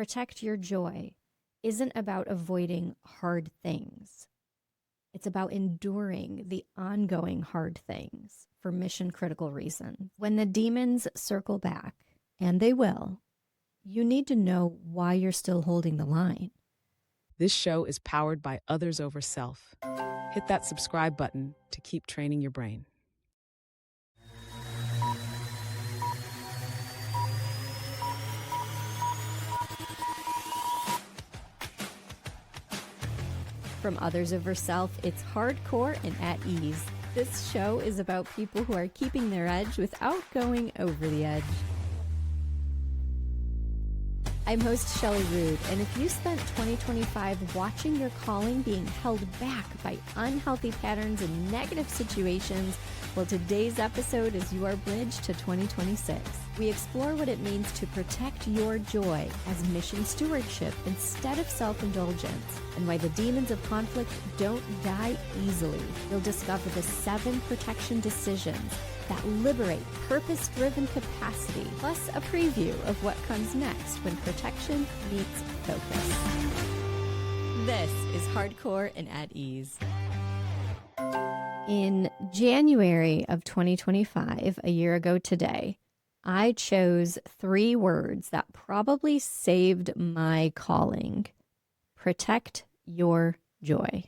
Protect your joy isn't about avoiding hard things. It's about enduring the ongoing hard things for mission critical reasons. When the demons circle back, and they will, you need to know why you're still holding the line. This show is powered by Others Over Self. Hit that subscribe button to keep training your brain. From Others Over Self, it's hardcore and at ease. This show is about people who are keeping their edge without going over the edge. I'm host Shelly Rood, and if you spent 2025 watching your calling being held back by unhealthy patterns and negative situations, well, today's episode is your bridge to 2026. We explore what it means to protect your joy as mission stewardship instead of self-indulgence, and why the demons of conflict don't die easily. You'll discover the 7 protection decisions that liberate purpose-driven capacity, plus a preview of what comes next when protection meets focus. This is Hardcore and at Ease. In January of 2025, a year ago today, I chose 3 words that probably saved my calling. Protect your joy.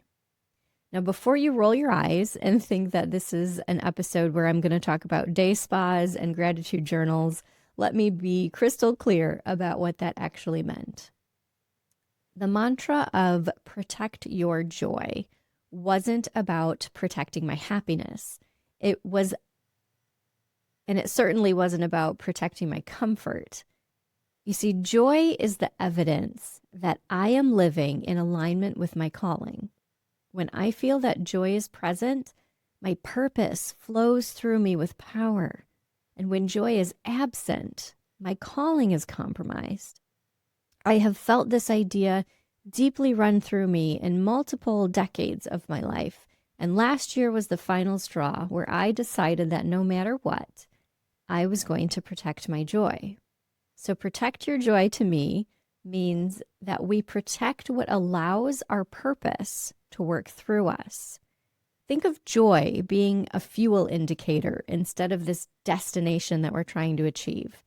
Now, before you roll your eyes and think that this is an episode where I'm going to talk about day spas and gratitude journals, let me be crystal clear about what that actually meant. The mantra of protect your joy wasn't about protecting my happiness. It certainly wasn't about protecting my comfort. You see, joy is the evidence that I am living in alignment with my calling. When I feel that joy is present, my purpose flows through me with power. And when joy is absent, my calling is compromised. I have felt this idea deeply run through me in multiple decades of my life. And last year was the final straw where I decided that no matter what, I was going to protect my joy. So protect your joy to me means that we protect what allows our purpose to work through us. Think of joy being a fuel indicator instead of this destination that we're trying to achieve.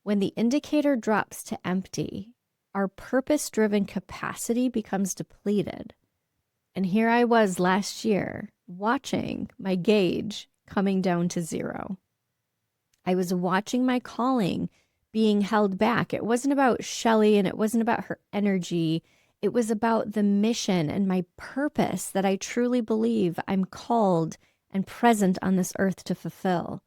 When the indicator drops to empty, our purpose-driven capacity becomes depleted. And here I was last year watching my gauge coming down to 0. I was watching my calling being held back. It wasn't about Shelly and it wasn't about her energy. It was about the mission and my purpose that I truly believe I'm called and present on this earth to fulfill.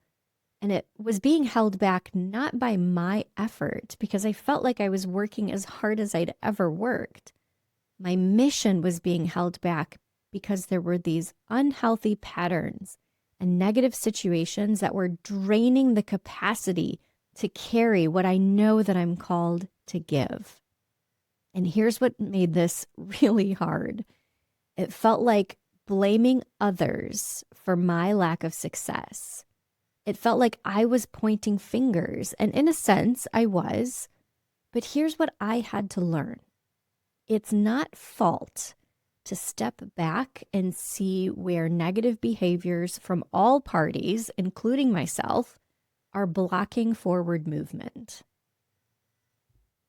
And it was being held back not by my effort, because I felt like I was working as hard as I'd ever worked. My mission was being held back because there were these unhealthy patterns and negative situations that were draining the capacity to carry what I know that I'm called to give. And here's what made this really hard. It felt like blaming others for my lack of success. It felt like I was pointing fingers, and in a sense, I was. But here's what I had to learn. It's not fault to step back and see where negative behaviors from all parties, including myself, are blocking forward movement.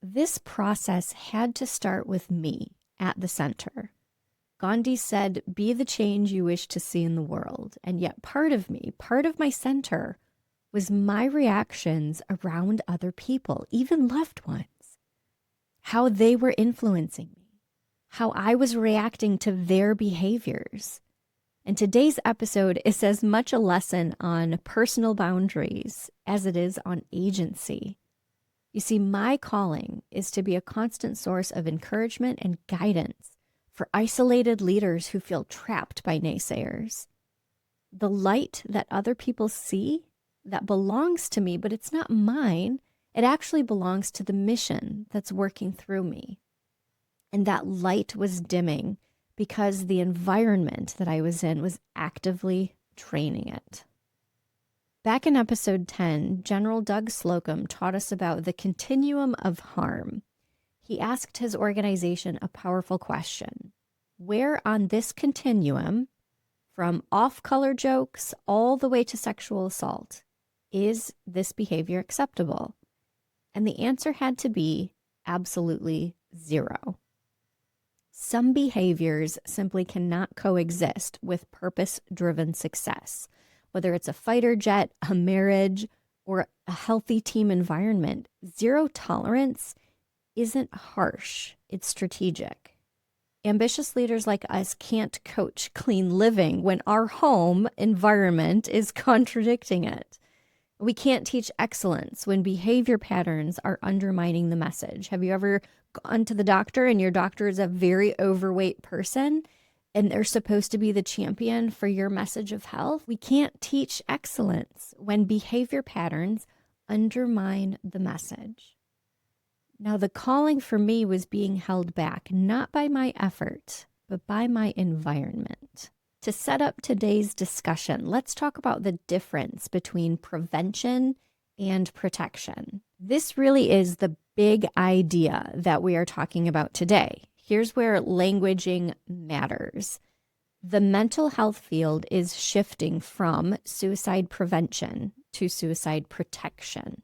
This process had to start with me at the center. Gandhi said, "Be the change you wish to see in the world." And yet part of me, part of my center, was my reactions around other people, even loved ones, how they were influencing me, how I was reacting to their behaviors. And today's episode is as much a lesson on personal boundaries as it is on agency. You see, my calling is to be a constant source of encouragement and guidance for isolated leaders who feel trapped by naysayers. The light that other people see, that belongs to me, but it's not mine. It actually belongs to the mission that's working through me. And that light was dimming because the environment that I was in was actively draining it. Back in episode 10, General Doug Slocum taught us about the continuum of harm. He asked his organization a powerful question. Where on this continuum, from off-color jokes all the way to sexual assault, is this behavior acceptable? And the answer had to be absolutely zero. Some behaviors simply cannot coexist with purpose-driven success, whether it's a fighter jet, a marriage, or a healthy team environment. Zero tolerance isn't harsh, it's strategic. Ambitious leaders like us can't coach clean living when our home environment is contradicting it. We can't teach excellence when behavior patterns are undermining the message. Have you ever gone to the doctor and your doctor is a very overweight person and they're supposed to be the champion for your message of health? We can't teach excellence when behavior patterns undermine the message. Now, the calling for me was being held back, not by my effort, but by my environment. To set up today's discussion, let's talk about the difference between prevention and protection. This really is the big idea that we are talking about today. Here's where languaging matters. The mental health field is shifting from suicide prevention to suicide protection.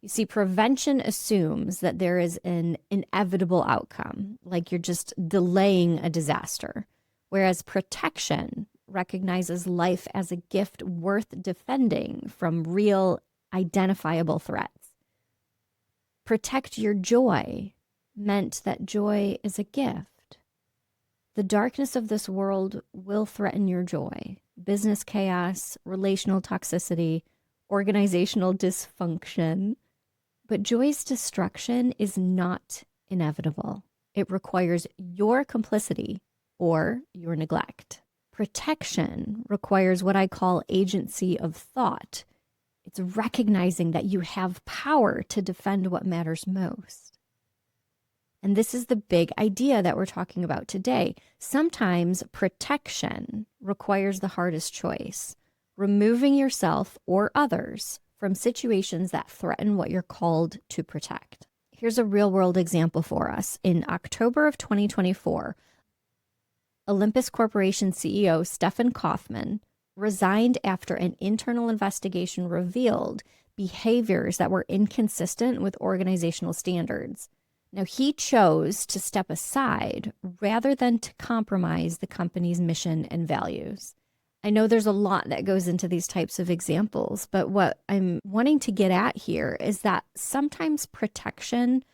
You see, prevention assumes that there is an inevitable outcome, like you're just delaying a disaster. Whereas protection recognizes life as a gift worth defending from real, identifiable threats. Protect your joy meant that joy is a gift. The darkness of this world will threaten your joy. Business chaos, relational toxicity, organizational dysfunction. But joy's destruction is not inevitable. It requires your complicity or your neglect. Protection requires what I call agency of thought. It's recognizing that you have power to defend what matters most. And this is the big idea that we're talking about today. Sometimes protection requires the hardest choice, removing yourself or others from situations that threaten what you're called to protect. Here's a real-world example for us. In October of 2024, Olympus Corporation CEO Stefan Kaufman resigned after an internal investigation revealed behaviors that were inconsistent with organizational standards. Now, he chose to step aside rather than to compromise the company's mission and values. I know there's a lot that goes into these types of examples, but what I'm wanting to get at here is that sometimes protection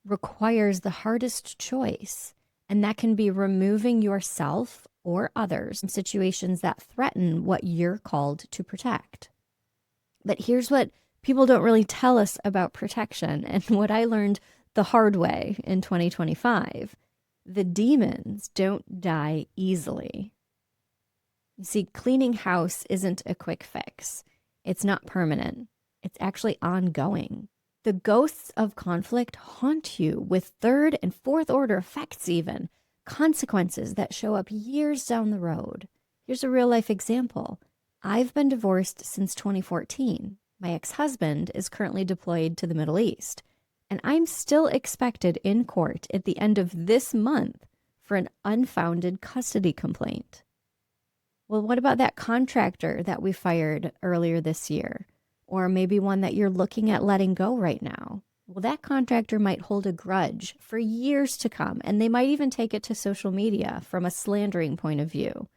requires the hardest choice. And that can be removing yourself or others from situations that threaten what you're called to protect. But here's what people don't really tell us about protection, and what I learned the hard way in 2025. The demons don't die easily. You see, cleaning house isn't a quick fix. It's not permanent. It's actually ongoing. The ghosts of conflict haunt you with third and fourth order effects even, consequences that show up years down the road. Here's a real life example. I've been divorced since 2014. My ex-husband is currently deployed to the Middle East, and I'm still expected in court at the end of this month for an unfounded custody complaint. Well, what about that contractor that we fired earlier this year? Or maybe one that you're looking at letting go right now. Well, that contractor might hold a grudge for years to come, and they might even take it to social media from a slandering point of view.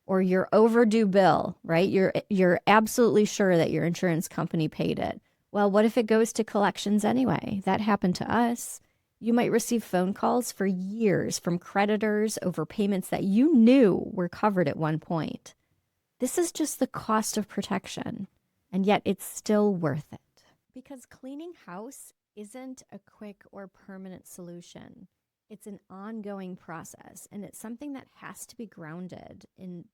Or your overdue bill, right? You're absolutely sure that your insurance company paid it. Well, what if it goes to collections anyway? That happened to us. You might receive phone calls for years from creditors over payments that you knew were covered at one point. This is just the cost of protection. And yet it's still worth it. Because cleaning house isn't a quick or permanent solution. It's an ongoing process, and it's something that has to be grounded in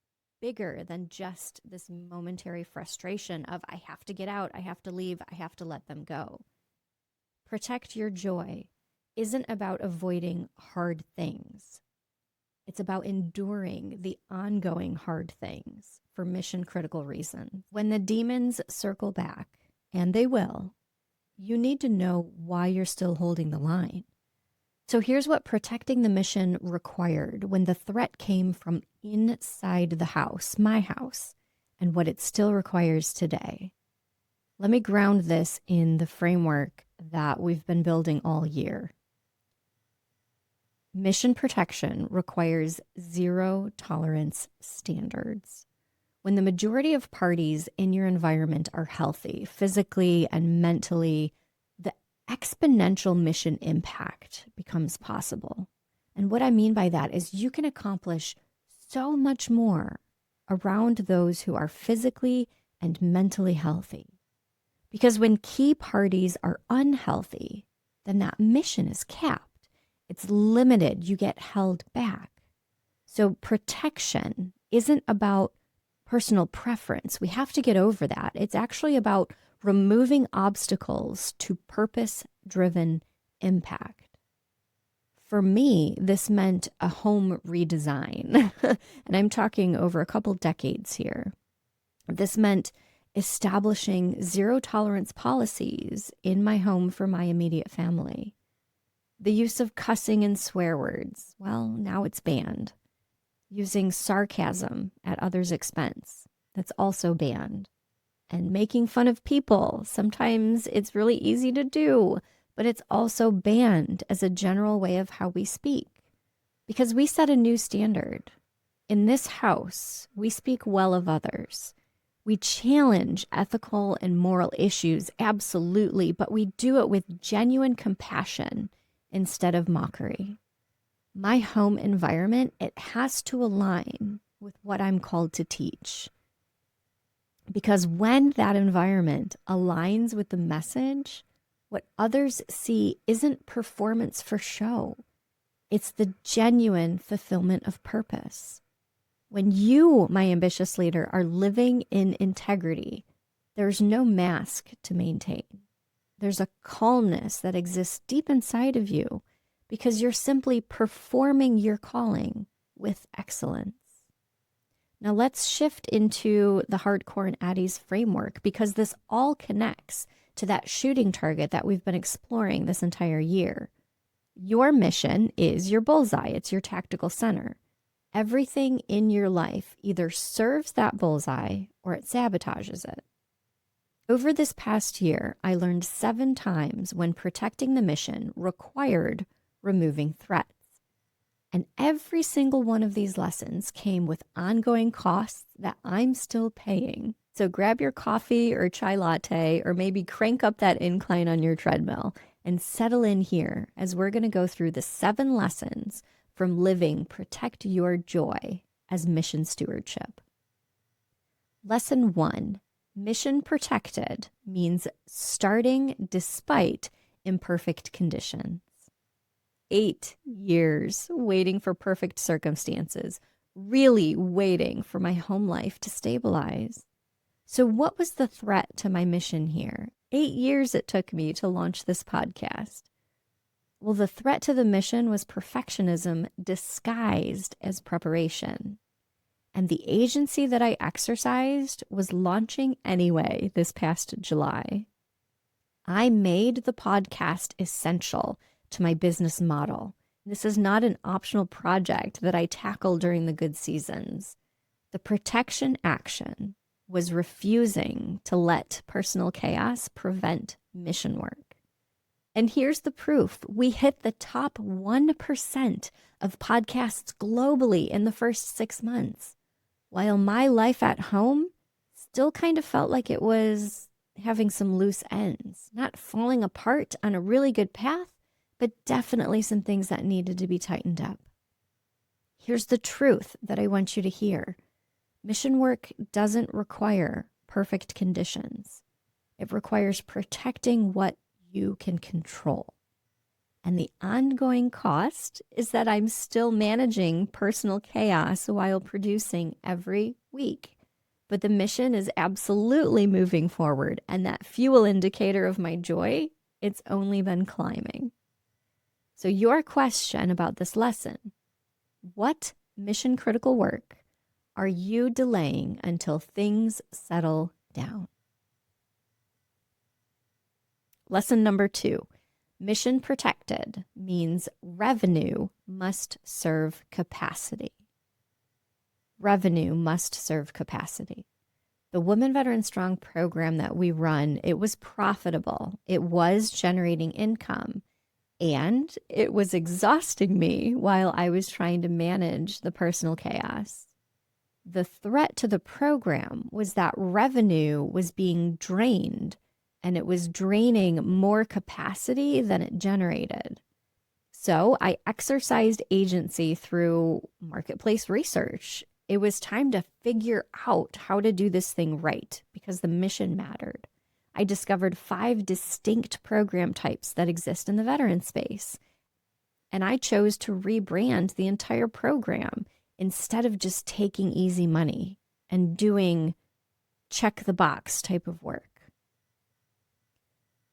bigger than just this momentary frustration of I have to get out, I have to leave, I have to let them go. Protect your joy isn't about avoiding hard things. It's about enduring the ongoing hard things for mission critical reasons. When the demons circle back, and they will, you need to know why you're still holding the line. So here's what protecting the mission required when the threat came from inside the house, my house, and what it still requires today. Let me ground this in the framework that we've been building all year. Mission protection requires zero tolerance standards. When the majority of parties in your environment are healthy, physically and mentally, the exponential mission impact becomes possible. And what I mean by that is you can accomplish so much more around those who are physically and mentally healthy. Because when key parties are unhealthy, then that mission is capped. It's limited. You get held back. So protection isn't about personal preference. We have to get over that. It's actually about removing obstacles to purpose-driven impact. For me, this meant a home redesign, and I'm talking over a couple decades here. This meant establishing zero tolerance policies in my home for my immediate family. The use of cussing and swear words, well, now it's banned. Using sarcasm at others' expense, that's also banned. And making fun of people, sometimes it's really easy to do, but it's also banned as a general way of how we speak. Because we set a new standard. In this house, we speak well of others. We challenge ethical and moral issues, absolutely, but we do it with genuine compassion instead of mockery. My home environment, it has to align with what I'm called to teach. Because when that environment aligns with the message, what others see isn't performance for show. It's the genuine fulfillment of purpose. When you, my ambitious leader, are living in integrity, there's no mask to maintain. There's a calmness that exists deep inside of you because you're simply performing your calling with excellence. Now let's shift into the Hardcore and Addie's framework because this all connects to that shooting target that we've been exploring this entire year. Your mission is your bullseye. It's your tactical center. Everything in your life either serves that bullseye or it sabotages it. Over this past year, I learned 7 times when protecting the mission required removing threats. And every single one of these lessons came with ongoing costs that I'm still paying. So grab your coffee or chai latte, or maybe crank up that incline on your treadmill and settle in here as we're going to go through the 7 lessons from living Protect Your Joy as mission stewardship. Lesson 1, mission protected means starting despite imperfect conditions. 8 years waiting for perfect circumstances, really waiting for my home life to stabilize. So what was the threat to my mission here? 8 years it took me to launch this podcast. Well, the threat to the mission was perfectionism disguised as preparation. And the agency that I exercised was launching anyway this past July. I made the podcast essential to my business model. This is not an optional project that I tackle during the good seasons. The protection action was refusing to let personal chaos prevent mission work. And here's the proof. We hit the top 1% of podcasts globally in the first 6 months, while my life at home still kind of felt like it was having some loose ends, not falling apart on a really good path, but definitely some things that needed to be tightened up. Here's the truth that I want you to hear. Mission work doesn't require perfect conditions. It requires protecting what you can control. And the ongoing cost is that I'm still managing personal chaos while producing every week. But the mission is absolutely moving forward, and that fuel indicator of my joy, it's only been climbing. So your question about this lesson, what mission critical work are you delaying until things settle down? Lesson number 2, mission protected means revenue must serve capacity. Revenue must serve capacity. The Women Veteran Strong program that we run, it was profitable. It was generating income, and it was exhausting me while I was trying to manage the personal chaos. The threat to the program was that revenue was being drained, and it was draining more capacity than it generated. So I exercised agency through marketplace research. It was time to figure out how to do this thing right because the mission mattered. I discovered 5 distinct program types that exist in the veteran space. And I chose to rebrand the entire program instead of just taking easy money and doing check the box type of work.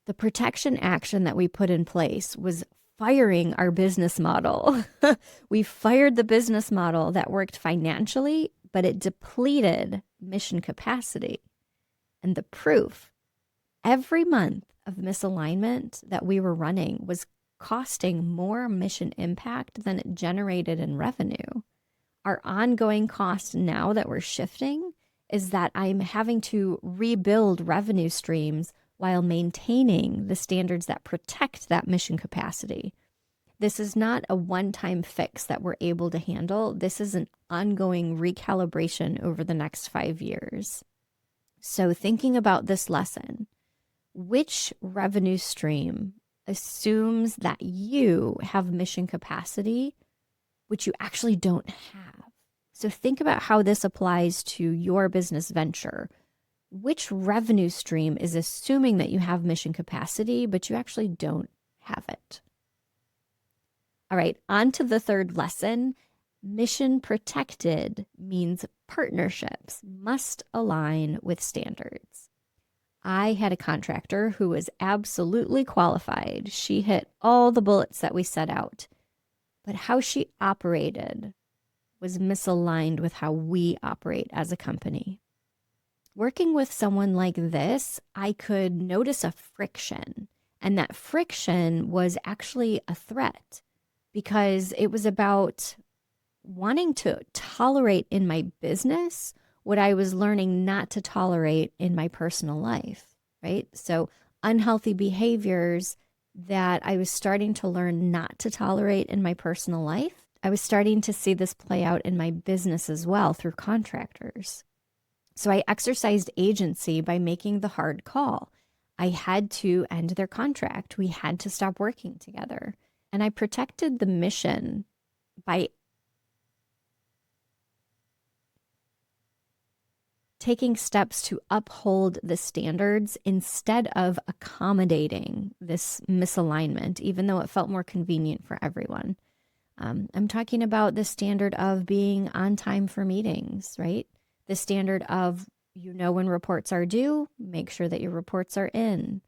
The protection action that we put in place was firing our business model. We fired the business model that worked financially, but it depleted mission capacity. And the proof, every month of misalignment that we were running was costing more mission impact than it generated in revenue. Our ongoing cost now that we're shifting is that I'm having to rebuild revenue streams while maintaining the standards that protect that mission capacity. This is not a one-time fix that we're able to handle. This is an ongoing recalibration over the next 5 years. So thinking about this lesson, which revenue stream assumes that you have mission capacity, which you actually don't have? So think about how this applies to your business venture. Which revenue stream is assuming that you have mission capacity, but you actually don't have it? All right, on to the third lesson. Mission protected means partnerships must align with standards. I had a contractor who was absolutely qualified. She hit all the bullets that we set out, but how she operated was misaligned with how we operate as a company. Working with someone like this, I could notice a friction, and that friction was actually a threat because it was about wanting to tolerate in my business what I was learning not to tolerate in my personal life, right? So unhealthy behaviors that I was starting to learn not to tolerate in my personal life, I was starting to see this play out in my business as well through contractors. So I exercised agency by making the hard call. I had to end their contract. We had to stop working together. And I protected the mission by taking steps to uphold the standards instead of accommodating this misalignment, even though it felt more convenient for everyone. I'm talking about the standard of being on time for meetings, right? The standard of, when reports are due, make sure that your reports are in.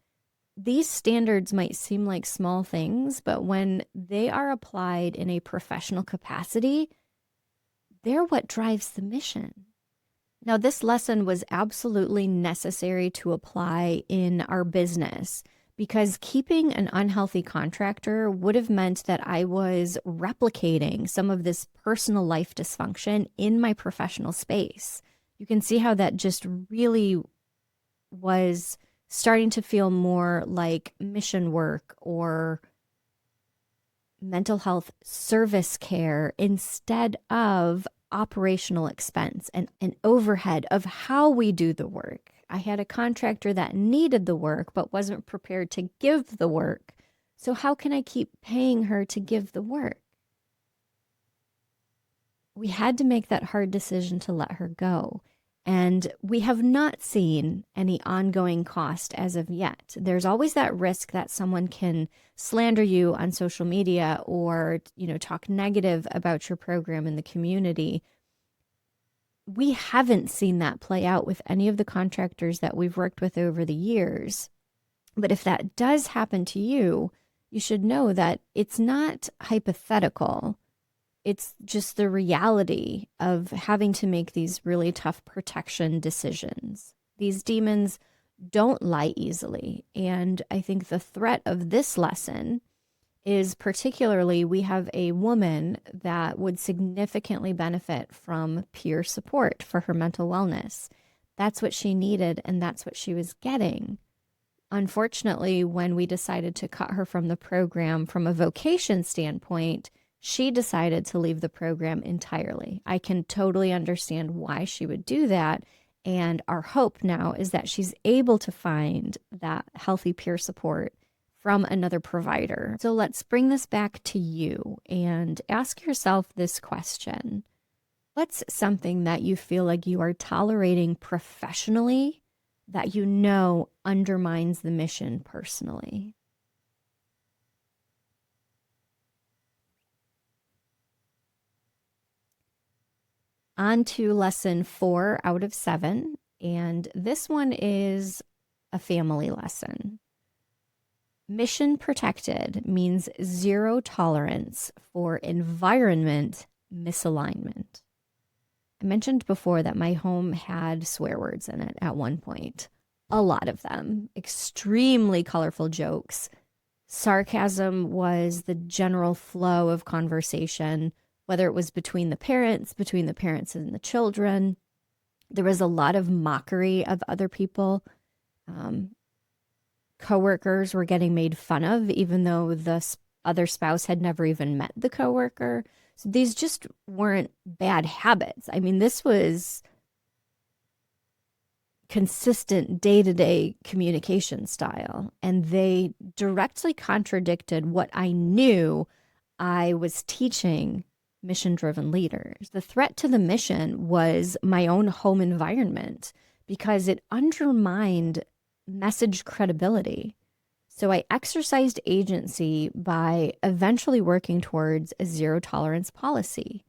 These standards might seem like small things, but when they are applied in a professional capacity, they're what drives the mission. Now, this lesson was absolutely necessary to apply in our business because keeping an unhealthy contractor would have meant that I was replicating some of this personal life dysfunction in my professional space. You can see how that just really was starting to feel more like mission work or mental health service care instead of operational expense and an overhead of how we do the work. I had a contractor that needed the work but wasn't prepared to give the work. So how can I keep paying her to give the work? We had to make that hard decision to let her go. And we have not seen any ongoing cost as of yet. There's always that risk that someone can slander you on social media or, talk negative about your program in the community. We haven't seen that play out with any of the contractors that we've worked with over the years. But if that does happen to you, you should know that it's not hypothetical. It's just the reality of having to make these really tough protection decisions. These demons don't lie easily. And I think the threat of this lesson is particularly we have a woman that would significantly benefit from peer support for her mental wellness. That's what she needed, and that's what she was getting. Unfortunately, when we decided to cut her from the program from a vocation standpoint, she decided to leave the program entirely. I can totally understand why she would do that. And our hope now is that she's able to find that healthy peer support from another provider. So let's bring this back to you and ask yourself this question. What's something that you feel like you are tolerating professionally that you know undermines the mission personally? On to lesson 4 out of 7, and this one is a family lesson. Mission protected means zero tolerance for environment misalignment. I mentioned before that my home had swear words in it at one point. A lot of them. Extremely colorful jokes. Sarcasm was the general flow of conversation, whether it was between the parents and the children. There was a lot of mockery of other people. Coworkers were getting made fun of, even though the other spouse had never even met the coworker. So these just weren't bad habits. I mean, this was consistent day-to-day communication style, and they directly contradicted what I knew I was teaching mission-driven leaders. The threat to the mission was my own home environment because it undermined message credibility. So I exercised agency by eventually working towards a zero tolerance policy.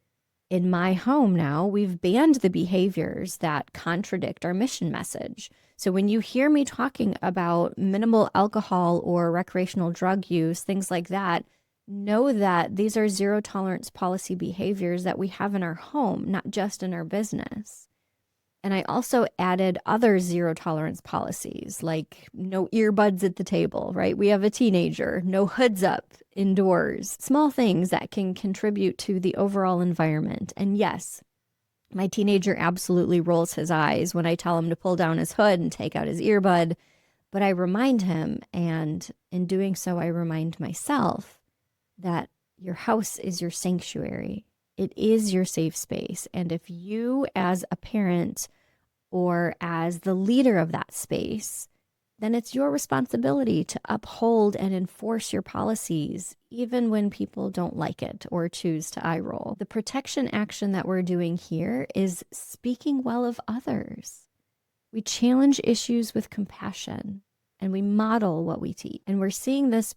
In my home now, we've banned the behaviors that contradict our mission message. So when you hear me talking about minimal alcohol or recreational drug use, things like that, know that these are zero tolerance policy behaviors that we have in our home, not just in our business. And I also added other zero tolerance policies, like no earbuds at the table, right? We have a teenager, no hoods up indoors, small things that can contribute to the overall environment. And yes, my teenager absolutely rolls his eyes when I tell him to pull down his hood and take out his earbud, but I remind him, and in doing so, I remind myself that your house is your sanctuary. It is your safe space. And if you, as a parent or as the leader of that space, then it's your responsibility to uphold and enforce your policies, even when people don't like it or choose to eye roll. The protection action that we're doing here is speaking well of others. We challenge issues with compassion and we model what we teach. And we're seeing this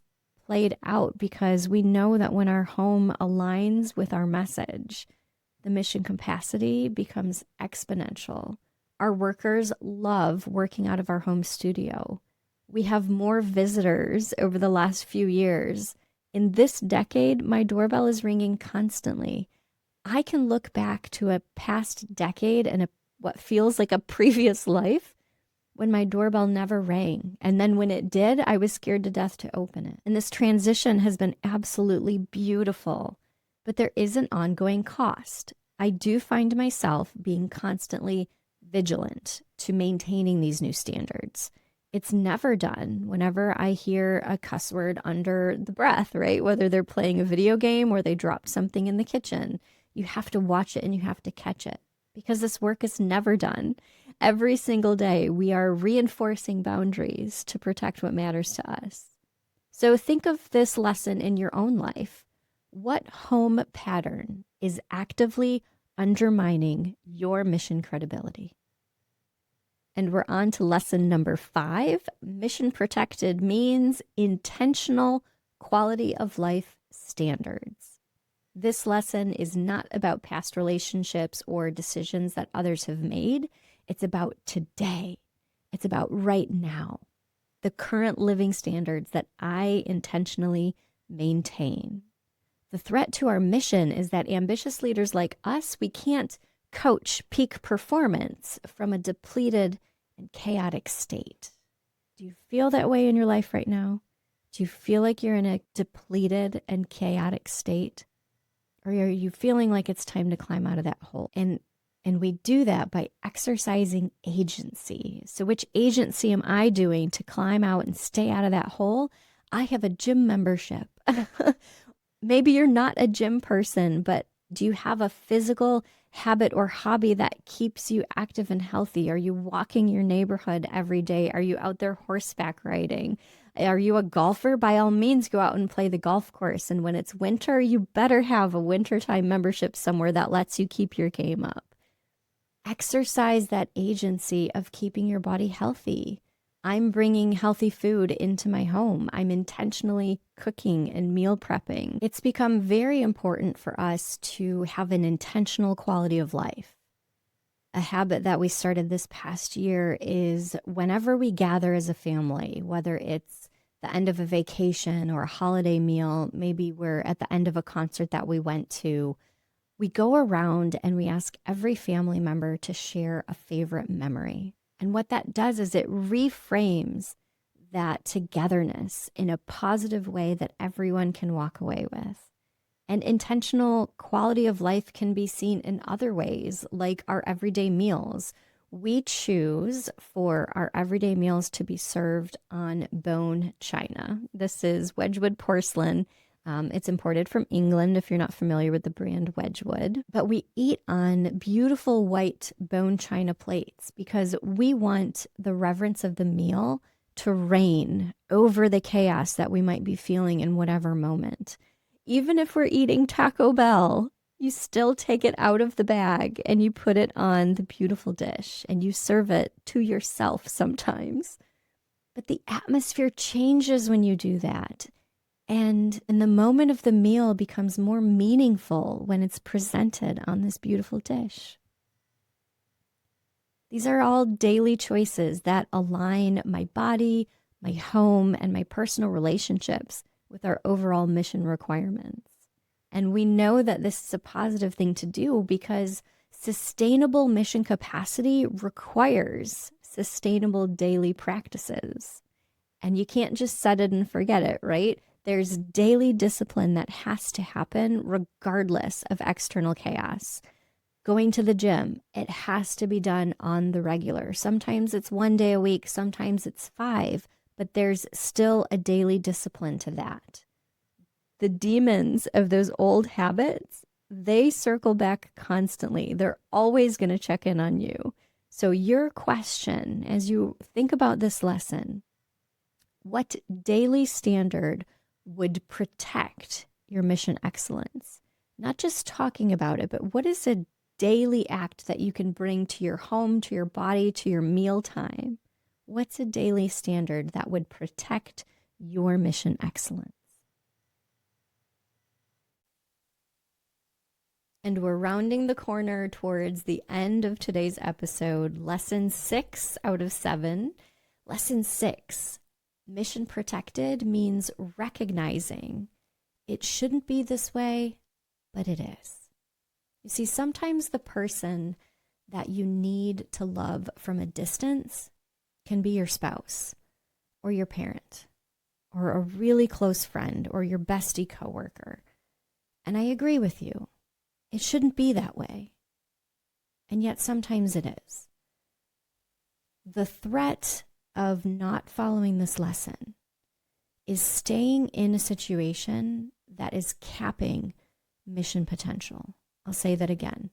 played out because we know that when our home aligns with our message, the mission capacity becomes exponential. Our workers love working out of our home studio. We have more visitors over the last few years. In this decade, my doorbell is ringing constantly. I can look back to a past decade and what feels like a previous life when my doorbell never rang. And then when it did, I was scared to death to open it. And this transition has been absolutely beautiful, but there is an ongoing cost. I do find myself being constantly vigilant to maintaining these new standards. It's never done whenever I hear a cuss word under the breath, right? Whether they're playing a video game or they dropped something in the kitchen, you have to watch it and you have to catch it because this work is never done. Every single day, we are reinforcing boundaries to protect what matters to us. So think of this lesson in your own life. What home pattern is actively undermining your mission credibility? And we're on to lesson number 5. Mission protected means intentional quality of life standards. This lesson is not about past relationships or decisions that others have made. It's about today. It's about right now. The current living standards that I intentionally maintain. The threat to our mission is that ambitious leaders like us, we can't coach peak performance from a depleted and chaotic state. Do you feel that way in your life right now? Do you feel like you're in a depleted and chaotic state? Or are you feeling like it's time to climb out of that hole? And we do that by exercising agency. So which agency am I doing to climb out and stay out of that hole? I have a gym membership. Maybe you're not a gym person, but do you have a physical habit or hobby that keeps you active and healthy? Are you walking your neighborhood every day? Are you out there horseback riding? Are you a golfer? By all means, go out and play the golf course. And when it's winter, you better have a wintertime membership somewhere that lets you keep your game up. Exercise that agency of keeping your body healthy. I'm bringing healthy food into my home. I'm intentionally cooking and meal prepping. It's become very important for us to have an intentional quality of life. A habit that we started this past year is whenever we gather as a family, whether it's the end of a vacation or a holiday meal, maybe we're at the end of a concert that we went to, we go around and we ask every family member to share a favorite memory. And what that does is it reframes that togetherness in a positive way that everyone can walk away with. And intentional quality of life can be seen in other ways, like our everyday meals. We choose for our everyday meals to be served on bone china. This is Wedgwood porcelain. It's imported from England, if you're not familiar with the brand Wedgwood. But we eat on beautiful white bone china plates because we want the reverence of the meal to reign over the chaos that we might be feeling in whatever moment. Even if we're eating Taco Bell, you still take it out of the bag and you put it on the beautiful dish and you serve it to yourself sometimes. But the atmosphere changes when you do that. And the moment of the meal becomes more meaningful when it's presented on this beautiful dish. These are all daily choices that align my body, my home, and my personal relationships with our overall mission requirements. And we know that this is a positive thing to do because sustainable mission capacity requires sustainable daily practices. And you can't just set it and forget it, right? There's daily discipline that has to happen regardless of external chaos. Going to the gym, it has to be done on the regular. Sometimes it's 1 day a week, sometimes it's 5, but there's still a daily discipline to that. The demons of those old habits, they circle back constantly. They're always going to check in on you. So your question, as you think about this lesson, what daily standard would protect your mission excellence? Not just talking about it, but what is a daily act that you can bring to your home, to your body, to your mealtime? What's a daily standard that would protect your mission excellence? And we're rounding the corner towards the end of today's episode, lesson 6 out of 7. Lesson 6, mission protected means recognizing it shouldn't be this way, but it is. You see, sometimes the person that you need to love from a distance can be your spouse or your parent or a really close friend or your bestie coworker. And I agree with you. It shouldn't be that way. And yet sometimes it is. The threat of not following this lesson is staying in a situation that is capping mission potential. I'll say that again.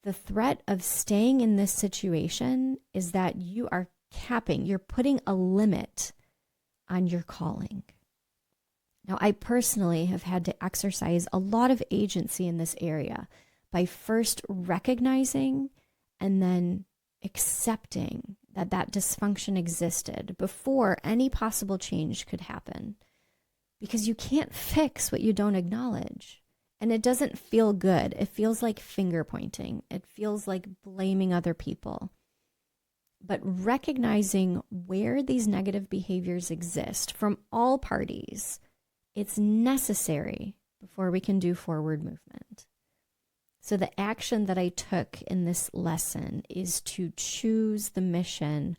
The threat of staying in this situation is that you are capping, you're putting a limit on your calling. Now, I personally have had to exercise a lot of agency in this area by first recognizing and then accepting that that dysfunction existed before any possible change could happen. Because you can't fix what you don't acknowledge. And it doesn't feel good. It feels like finger pointing. It feels like blaming other people. But recognizing where these negative behaviors exist from all parties, it's necessary before we can do forward movement. So the action that I took in this lesson is to choose the mission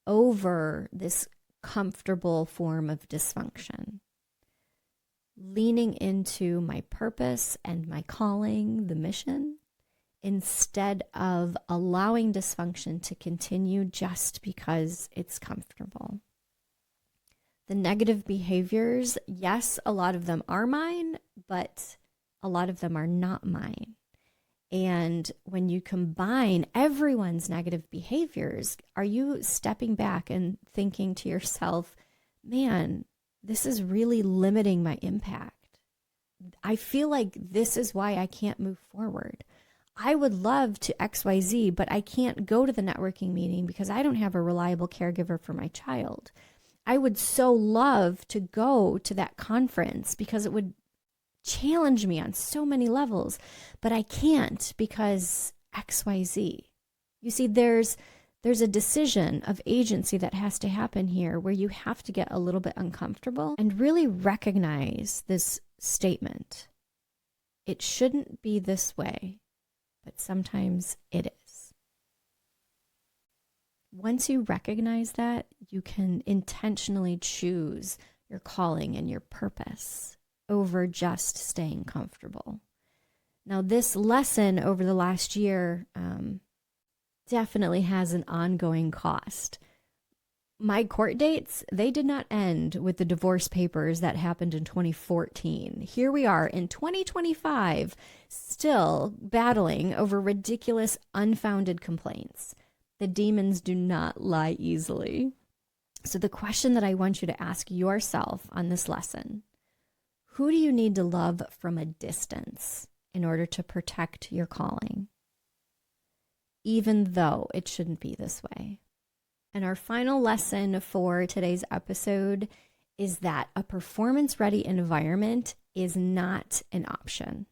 over this comfortable form of dysfunction. Leaning into my purpose and my calling, the mission, instead of allowing dysfunction to continue just because it's comfortable. The negative behaviors, yes, a lot of them are mine, but a lot of them are not mine. And when you combine everyone's negative behaviors, are you stepping back and thinking to yourself, man, this is really limiting my impact. I feel like this is why I can't move forward. I would love to XYZ, but I can't go to the networking meeting because I don't have a reliable caregiver for my child. I would so love to go to that conference because it would challenge me on so many levels, but I can't because XYZ. You see, there's a decision of agency that has to happen here where you have to get a little bit uncomfortable and really recognize this statement. It shouldn't be this way, but sometimes it is. Once you recognize that, you can intentionally choose your calling and your purpose over just staying comfortable. Now, this lesson over the last year definitely has an ongoing cost. My court dates, they did not end with the divorce papers that happened in 2014. Here we are in 2025, still battling over ridiculous, unfounded complaints. The demons do not lie easily. So the question that I want you to ask yourself on this lesson, who do you need to love from a distance in order to protect your calling, even though it shouldn't be this way? And our final lesson for today's episode is that a performance-ready environment is not an option.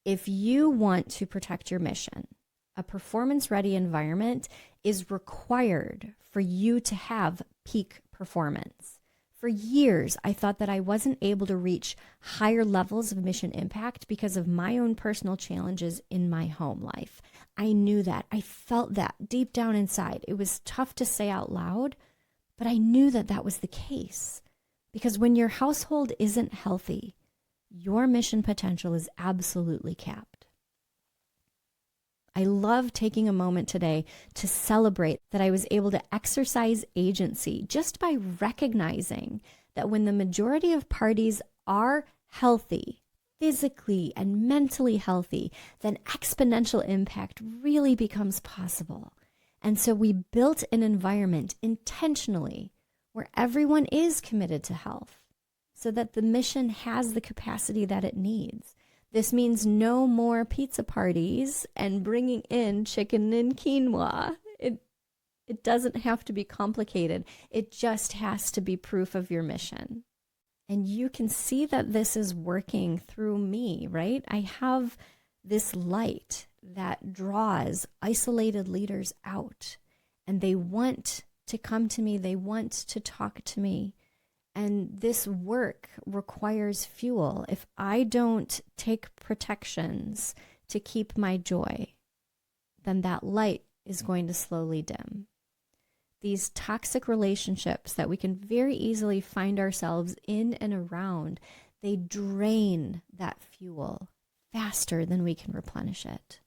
If you want to protect your mission, a performance-ready environment is required for you to have peak performance. For years, I thought that I wasn't able to reach higher levels of mission impact because of my own personal challenges in my home life. I knew that. I felt that deep down inside. It was tough to say out loud, but I knew that that was the case. Because when your household isn't healthy, your mission potential is absolutely capped. I love taking a moment today to celebrate that I was able to exercise agency just by recognizing that when the majority of parties are healthy, physically and mentally healthy, then exponential impact really becomes possible. And so we built an environment intentionally where everyone is committed to health so that the mission has the capacity that it needs. This means no more pizza parties and bringing in chicken and quinoa. It doesn't have to be complicated. It just has to be proof of your mission. And you can see that this is working through me, right? I have this light that draws isolated leaders out, and they want to come to me. They want to talk to me. And this work requires fuel. If I don't take protections to keep my joy, then that light is going to slowly dim. These toxic relationships that we can very easily find ourselves in and around, they drain that fuel faster than we can replenish it.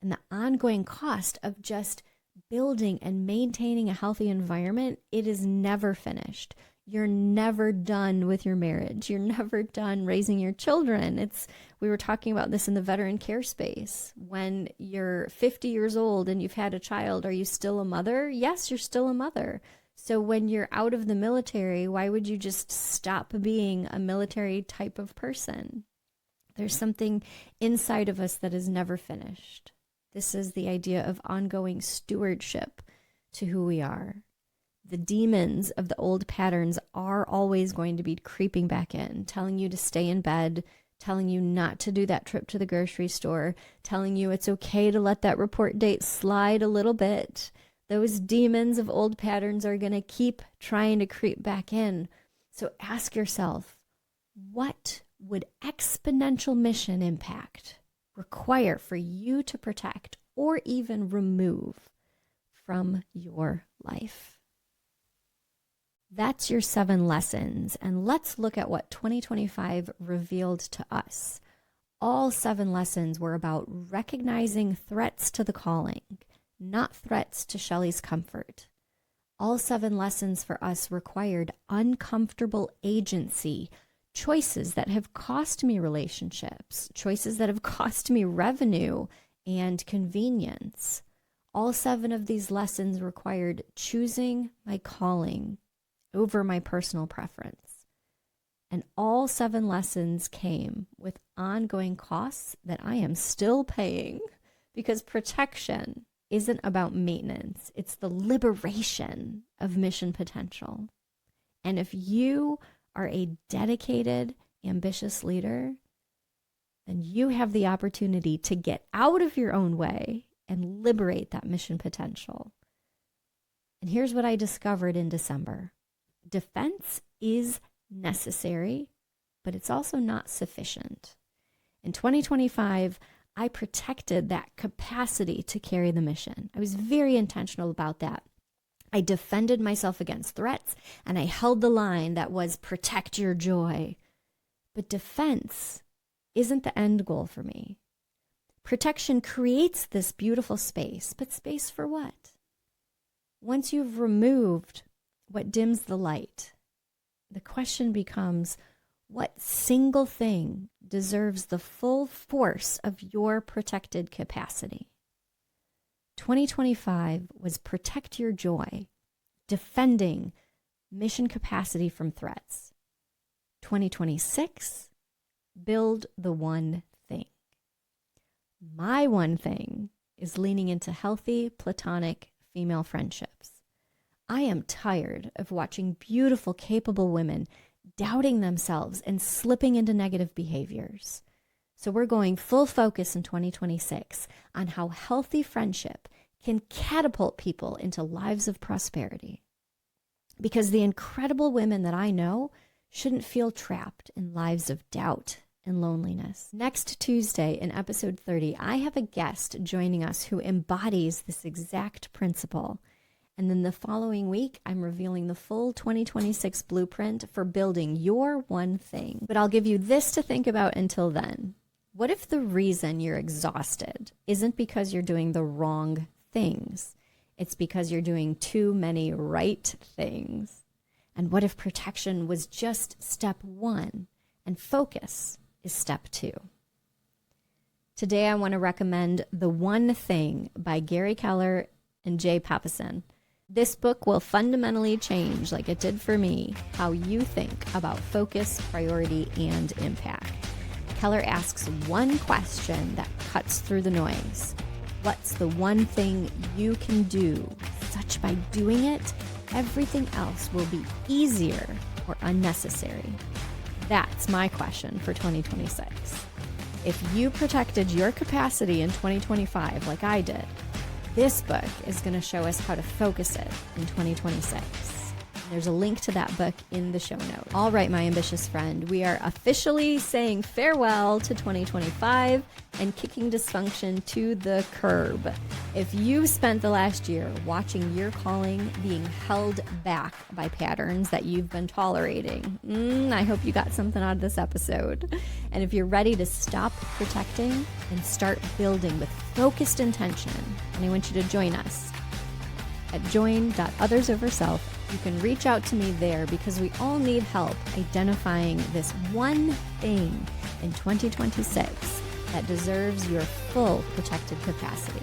And the ongoing cost of just building and maintaining a healthy environment, it is never finished. You're never done with your marriage. You're never done raising your children. We were talking about this in the veteran care space. When you're 50 years old and you've had a child, are you still a mother? Yes, you're still a mother. So when you're out of the military, why would you just stop being a military type of person? There's something inside of us that is never finished. This is the idea of ongoing stewardship to who we are. The demons of the old patterns are always going to be creeping back in, telling you to stay in bed, telling you not to do that trip to the grocery store, telling you it's okay to let that report date slide a little bit. Those demons of old patterns are going to keep trying to creep back in. So ask yourself, what would exponential mission impact require for you to protect or even remove from your life? That's your 7 lessons. And let's look at what 2025 revealed to us. All 7 lessons were about recognizing threats to the calling, not threats to Shelly's comfort. All 7 lessons for us required uncomfortable agency, choices that have cost me relationships, choices that have cost me revenue and convenience. All 7 of these lessons required choosing my calling over my personal preference. And all 7 lessons came with ongoing costs that I am still paying, because protection isn't about maintenance. It's the liberation of mission potential. And if you are a dedicated, ambitious leader, then you have the opportunity to get out of your own way and liberate that mission potential. And here's what I discovered in December. Defense is necessary, but it's also not sufficient. In 2025, I protected that capacity to carry the mission. I was very intentional about that. I defended myself against threats, and I held the line that was protect your joy. But defense isn't the end goal for me. Protection creates this beautiful space, but space for what? Once you've removed what dims the light, the question becomes, what single thing deserves the full force of your protected capacity? 2025 was protect your joy, defending mission capacity from threats. 2026, build the one thing. My one thing is leaning into healthy, platonic female friendships. I am tired of watching beautiful, capable women doubting themselves and slipping into negative behaviors. So we're going full focus in 2026 on how healthy friendship can catapult people into lives of prosperity. Because the incredible women that I know shouldn't feel trapped in lives of doubt and loneliness. Next Tuesday in episode 30, I have a guest joining us who embodies this exact principle. And then the following week, I'm revealing the full 2026 blueprint for building your one thing. But I'll give you this to think about until then. What if the reason you're exhausted isn't because you're doing the wrong things? It's because you're doing too many right things. And what if protection was just step 1 and focus is step 2? Today, I want to recommend The One Thing by Gary Keller and Jay Papasan. This book will fundamentally change, like it did for me, how you think about focus, priority, and impact. Keller asks one question that cuts through the noise. What's the one thing you can do, such by doing it, everything else will be easier or unnecessary? That's my question for 2026. If you protected your capacity in 2025 like I did, this book is going to show us how to focus it in 2026. There's a link to that book in the show notes. All right, my ambitious friend, we are officially saying farewell to 2025 and kicking dysfunction to the curb. If you spent the last year watching your calling being held back by patterns that you've been tolerating, I hope you got something out of this episode. And if you're ready to stop protecting and start building with focused intention, and I want you to join us at join.othersoverself. You can reach out to me there because we all need help identifying this one thing in 2026 that deserves your full protected capacity.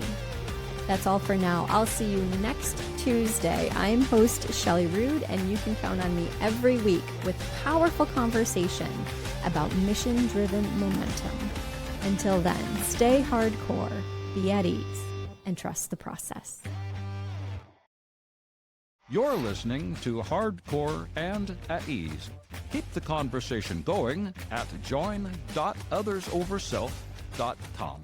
That's all for now. I'll see you next Tuesday. I'm host Shelly Rood, and you can count on me every week with powerful conversation about mission-driven momentum. Until then, stay hardcore, be at ease, and trust the process. You're listening to Hardcore and at Ease. Keep the conversation going at join.othersoverself.com.